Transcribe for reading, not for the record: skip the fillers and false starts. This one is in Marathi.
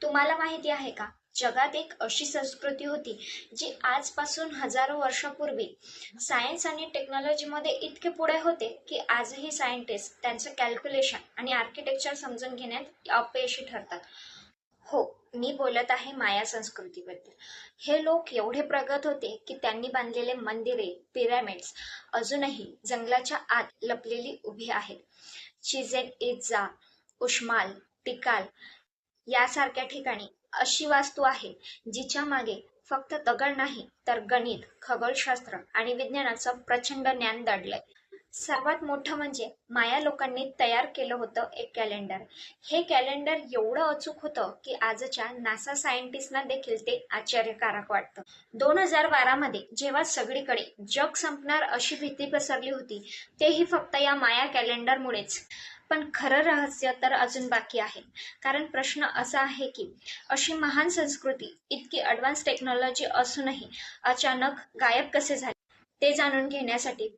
तुम्हाला माहिती आहे का? जगात एक अशी संस्कृती होती जी आजपासून हजारो वर्षापूर्वी सायन्स आणि टेक्नॉलॉजीमध्ये इतके पुढे होते की आजही सायंटिस्ट त्यांचं कॅल्क्युलेशन आणि आर्किटेक्चर समजून घेण्यात अपयशी ठरतात. हो, मी बोलत आहे माया संस्कृतीबद्दल. हे लोक एवढे प्रगत होते की त्यांनी बांधलेले मंदिरे, पिरॅमिड्स अजूनही जंगलाच्या आत लपलेली उभी आहेत. चिचेन इत्जा, उश्माल, टिकाल यासारख्या ठिकाणी अशी वास्तू आहे जिच्या मागे फक्त दगड नाही तर गणित, खगोलशास्त्र आणि विज्ञानाचं प्रचंड ज्ञान दडलंय. सर्वात मोठं म्हणजे माया लोकांनी तयार केलं होतं एक कॅलेंडर. हे कॅलेंडर एवढं अचूक होतं की आजच्या नासा सायंटिस्टना देखील ते आश्चर्यकारक वाटतं. 2012 मध्ये जेव्हा सगळीकडे जग संपणार अशी भीती पसरली होती, तेही फक्त या माया कॅलेंडरमुळेच. पण खरं रहस्य तर अजून बाकी आहे. कारण प्रश्न असा आहे की अशी महान संस्कृती, इतकी ॲडव्हान्स टेक्नॉलॉजी असूनही अचानक गायब कसे झाले? ते जाणून घेण्यासाठी